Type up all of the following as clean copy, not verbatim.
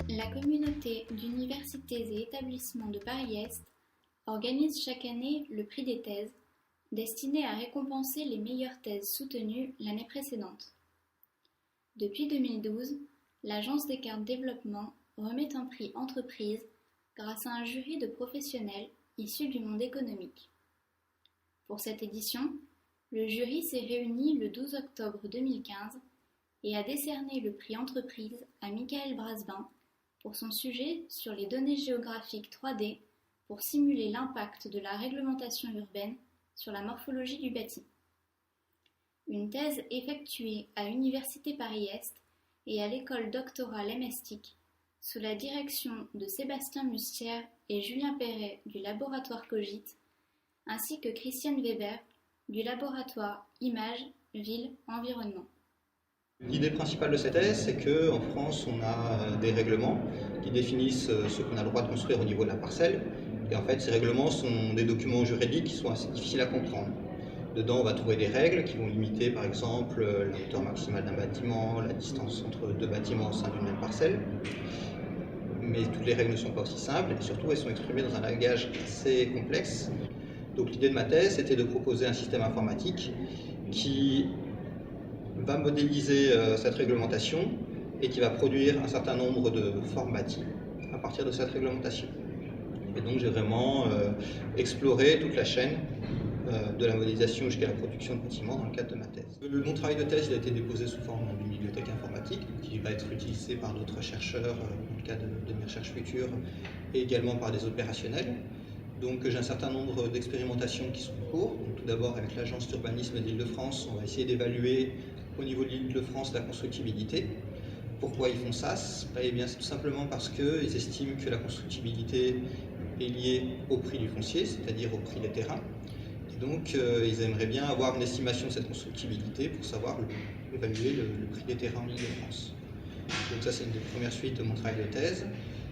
La communauté d'universités et établissements de Paris-Est organise chaque année le prix des thèses, destiné à récompenser les meilleures thèses soutenues l'année précédente. Depuis 2012, l'Agence Descartes Développement remet un prix entreprise grâce à un jury de professionnels issus du monde économique. Pour cette édition, le jury s'est réuni le 12 octobre 2015 et a décerné le prix entreprise à Michael Brasbin pour son sujet sur les données géographiques 3D pour simuler l'impact de la réglementation urbaine sur la morphologie du bâti. Une thèse effectuée à Université Paris-Est et à l'école doctorale MSTIC sous la direction de Sébastien Mustière et Julien Perret du laboratoire Cogit, ainsi que Christiane Weber du laboratoire Images, Ville, Environnement. L'idée principale de cette thèse, c'est qu'en France, on a des règlements qui définissent ce qu'on a le droit de construire au niveau de la parcelle. Et en fait, ces règlements sont des documents juridiques qui sont assez difficiles à comprendre. Dedans, on va trouver des règles qui vont limiter, par exemple, la hauteur maximale d'un bâtiment, la distance entre deux bâtiments au sein d'une même parcelle. Mais toutes les règles ne sont pas aussi simples, et surtout, elles sont exprimées dans un langage assez complexe. Donc l'idée de ma thèse, c'était de proposer un système informatique qui va modéliser cette réglementation et qui va produire un certain nombre de formes bâties à partir de cette réglementation. Et donc j'ai vraiment exploré toute la chaîne de la modélisation jusqu'à la production de bâtiments dans le cadre de ma thèse. Mon travail de thèse il a été déposé sous forme d'une bibliothèque informatique qui va être utilisée par d'autres chercheurs dans le cadre de mes recherches futures et également par des opérationnels. Donc j'ai un certain nombre d'expérimentations qui sont en cours. Donc, tout d'abord avec l'Agence d'urbanisme d'Île-de-France, on va essayer d'évaluer au niveau de l'Île-de-France la constructibilité. Pourquoi ils font ça? Eh bien, c'est tout simplement parce qu'ils estiment que la constructibilité est liée au prix du foncier, c'est-à-dire au prix des terrains. Et donc ils aimeraient bien avoir une estimation de cette constructibilité pour savoir évaluer le prix des terrains en Île-de-France. Donc ça, c'est une des premières suites de mon travail de thèse.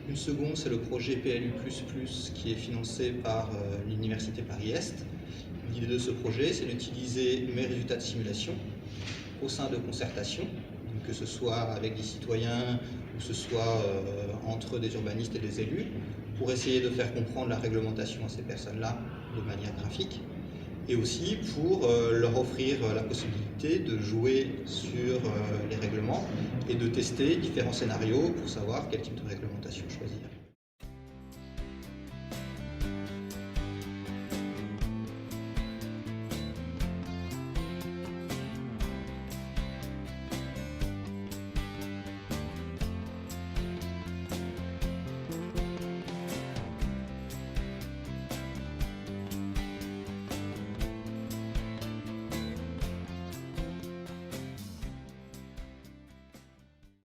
Une seconde, c'est le projet PLU++ qui est financé par l'Université Paris-Est. L'idée de ce projet, c'est d'utiliser mes résultats de simulation au sein de concertations, donc que ce soit avec des citoyens ou que ce soit entre des urbanistes et des élus, pour essayer de faire comprendre la réglementation à ces personnes-là de manière graphique, et aussi pour leur offrir la possibilité de jouer sur les règlements et de tester différents scénarios pour savoir quel type de réglementation choisir.